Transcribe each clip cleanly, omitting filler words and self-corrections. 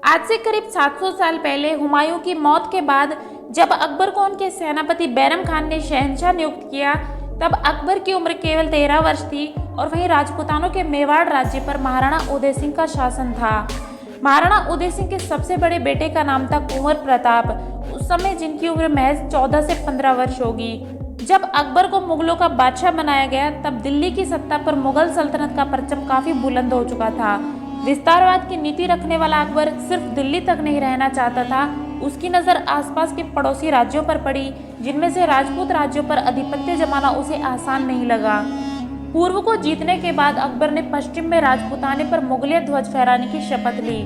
आज से करीब 700 साल पहले हुमायूं की मौत के बाद जब अकबर को उनके सेनापति बैरम खान ने शहंशाह नियुक्त किया, तब अकबर की उम्र केवल 13 वर्ष थी और वहीं राजपूतानों के मेवाड़ राज्य पर महाराणा उदय सिंह का शासन था। महाराणा उदय सिंह के सबसे बड़े बेटे का नाम था कुंवर प्रताप, उस समय जिनकी उम्र महज 14 से 15 वर्ष होगी। जब अकबर को मुगलों का बादशाह बनाया गया, तब दिल्ली की सत्ता पर मुगल सल्तनत का परचम काफी बुलंद हो चुका था। विस्तारवाद की नीति रखने वाला अकबर सिर्फ दिल्ली तक नहीं रहना चाहता था, उसकी नज़र आसपास के पड़ोसी राज्यों पर पड़ी, जिनमें से राजपूत राज्यों पर आधिपत्य जमाना उसे आसान नहीं लगा। पूर्व को जीतने के बाद अकबर ने पश्चिम में राजपूताने पर मुगलिया ध्वज फहराने की शपथ ली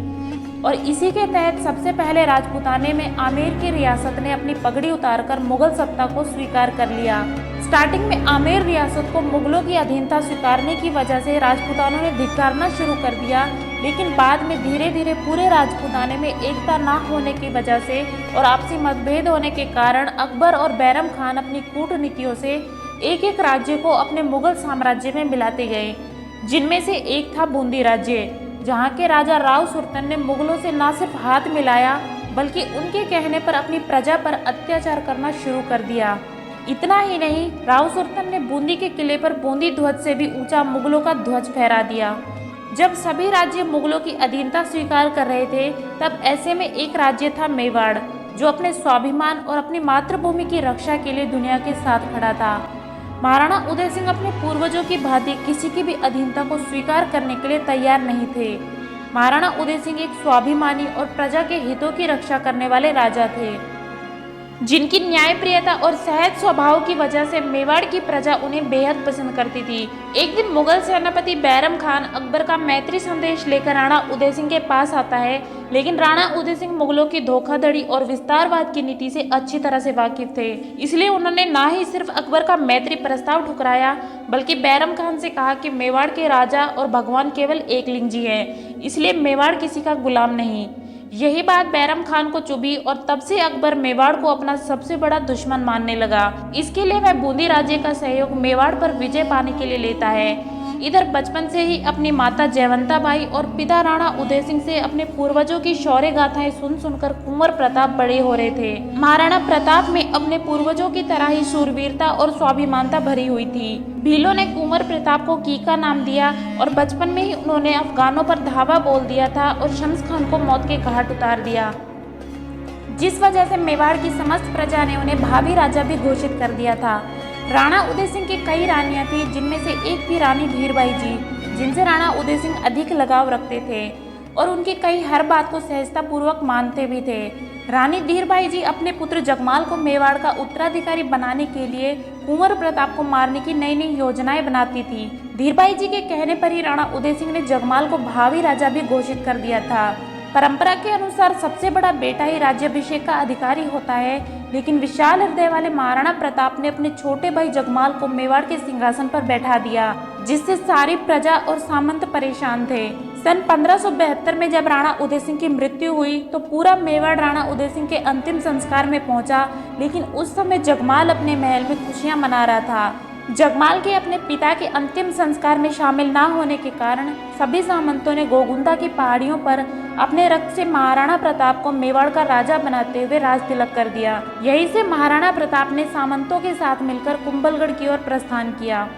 और इसी के तहत सबसे पहले राजपूताने में आमेर की रियासत ने अपनी पगड़ी उतारकर मुगल सत्ता को स्वीकार कर लिया। स्टार्टिंग में आमेर रियासत को मुगलों की अधीनता स्वीकारने की वजह से राजपूतानों ने धिक्कारना शुरू कर दिया, लेकिन बाद में धीरे धीरे पूरे राजपूताने में एकता न होने की वजह से और आपसी मतभेद होने के कारण अकबर और बैरम खान अपनी कूटनीतियों से एक एक राज्य को अपने मुगल साम्राज्य में मिलाते गए, जिनमें से एक था बूंदी राज्य, जहाँ के राजा राव सुल्तान ने मुगलों से न सिर्फ हाथ मिलाया बल्कि उनके कहने पर अपनी प्रजा पर अत्याचार करना शुरू कर दिया। इतना ही नहीं, राव सुल्तान ने बूंदी के किले पर बूंदी ध्वज से भी ऊंचा मुगलों का ध्वज फहरा दिया। जब सभी राज्य मुगलों की अधीनता स्वीकार कर रहे थे, तब ऐसे में एक राज्य था मेवाड़, जो अपने स्वाभिमान और अपनी मातृभूमि की रक्षा के लिए दुनिया के साथ खड़ा था। महाराणा उदय सिंह अपने पूर्वजों की भांति किसी की भी अधीनता को स्वीकार करने के लिए तैयार नहीं थे। महाराणा उदय सिंह एक स्वाभिमानी और प्रजा के हितों की रक्षा करने वाले राजा थे, जिनकी न्यायप्रियता और सहज स्वभाव की वजह से मेवाड़ की प्रजा उन्हें बेहद पसंद करती थी। एक दिन मुगल सेनापति बैरम खान अकबर का मैत्री संदेश लेकर राणा उदय सिंह के पास आता है, लेकिन राणा उदय सिंह मुगलों की धोखाधड़ी और विस्तारवाद की नीति से अच्छी तरह से वाकिफ थे, इसलिए उन्होंने ना ही सिर्फ अकबर का मैत्री प्रस्ताव ठुकराया बल्कि बैरम खान से कहा कि मेवाड़ के राजा और भगवान केवल एकलिंग जी हैं, इसलिए मेवाड़ किसी का गुलाम नहीं। यही बात बैरम खान को चुभी और तब से अकबर मेवाड़ को अपना सबसे बड़ा दुश्मन मानने लगा। इसके लिए वह बूंदी राज्य का सहयोग मेवाड़ पर विजय पाने के लिए लेता है। इधर बचपन से ही अपनी माता जयवंता बाई और पिता राणा उदय सिंह से अपने पूर्वजों की शौर्य गाथाएं सुन सुनकर कुंवर प्रताप बड़े हो रहे थे। महाराणा प्रताप में अपने पूर्वजों की तरह ही शूरवीरता और स्वाभिमानता भरी हुई थी। भीलों ने कुंवर प्रताप को कीका नाम दिया और बचपन में ही उन्होंने अफगानों पर धावा बोल दिया था और शम्स खान को मौत के घाट उतार दिया, जिस वजह से मेवाड़ की समस्त प्रजा ने उन्हें भावी राजा भी घोषित कर दिया था। राणा उदय सिंह की कई रानियां थीं, जिनमें से एक थी रानी धीरबाई जी, जिनसे राणा उदय सिंह अधिक लगाव रखते थे और उनकी कई हर बात को सहजता पूर्वक मानते भी थे। रानी धीरबाई जी अपने पुत्र जगमाल को मेवाड़ का उत्तराधिकारी बनाने के लिए कुंवर प्रताप को मारने की नई नई योजनाएं बनाती थी। धीरबाई जी के कहने पर ही राणा उदय सिंह ने जगमाल को भावी राजा भी घोषित कर दिया था। परंपरा के अनुसार सबसे बड़ा बेटा ही राज्याभिषेक का अधिकारी होता है, लेकिन विशाल हृदय वाले महाराणा प्रताप ने अपने छोटे भाई जगमाल को मेवाड़ के सिंहासन पर बैठा दिया, जिससे सारी प्रजा और सामंत परेशान थे। सन 1572 में जब राणा उदय सिंह की मृत्यु हुई तो पूरा मेवाड़ राणा उदय सिंह के अंतिम संस्कार में पहुंचा, लेकिन उस समय जगमाल अपने महल में खुशियां मना रहा था। जगमाल के अपने पिता के अंतिम संस्कार में शामिल न होने के कारण सभी सामंतों ने गोगुंदा की पहाड़ियों पर अपने रक्त से महाराणा प्रताप को मेवाड़ का राजा बनाते हुए राज तिलक कर दिया। यहीं से महाराणा प्रताप ने सामंतों के साथ मिलकर कुंभलगढ़ की ओर प्रस्थान किया।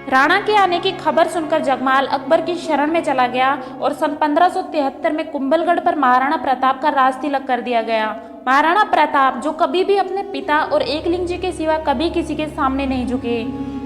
राणा के आने की खबर सुनकर जगमाल अकबर की शरण में चला गया और सन 1573 में कुंभलगढ़ पर महाराणा प्रताप का राज तिलक कर दिया गया। महाराणा प्रताप, जो कभी भी अपने पिता और एकलिंग जी के सिवा कभी किसी के सामने नहीं झुके,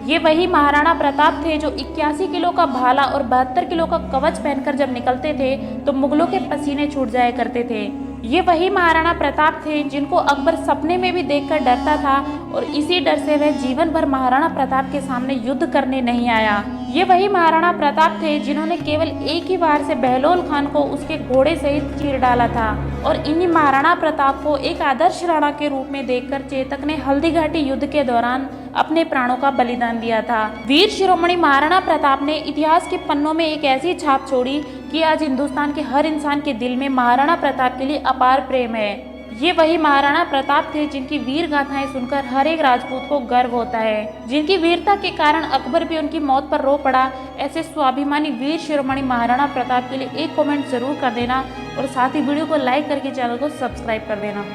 ये वही महाराणा प्रताप थे जो 81 किलो का भाला और 72 किलो का कवच पहनकर जब निकलते थे तो मुगलों के पसीने छूट जाया करते थे। ये वही महाराणा प्रताप थे जिनको अकबर सपने में भी देखकर डरता था और इसी डर से वह जीवन भर महाराणा प्रताप के सामने युद्ध करने नहीं आया। ये वही महाराणा प्रताप थे जिन्होंने केवल एक ही वार से बहलोल खान को उसके घोड़े सहित चीर डाला था और इन्हीं महाराणा प्रताप को एक आदर्श राणा के रूप में देखकर चेतक ने हल्दी घाटी युद्ध के दौरान अपने प्राणों का बलिदान दिया था। वीर शिरोमणि महाराणा प्रताप ने इतिहास के पन्नों में एक ऐसी छाप छोड़ी कि आज हिंदुस्तान के हर इंसान के दिल में महाराणा प्रताप के लिए अपार प्रेम है। ये वही महाराणा प्रताप थे जिनकी वीर गाथाएं सुनकर हर एक राजपूत को गर्व होता है, जिनकी वीरता के कारण अकबर भी उनकी मौत पर रो पड़ा। ऐसे स्वाभिमानी वीर शिरोमणि महाराणा प्रताप के लिए एक कमेंट जरूर कर देना और साथ ही वीडियो को लाइक करके चैनल को सब्सक्राइब कर देना।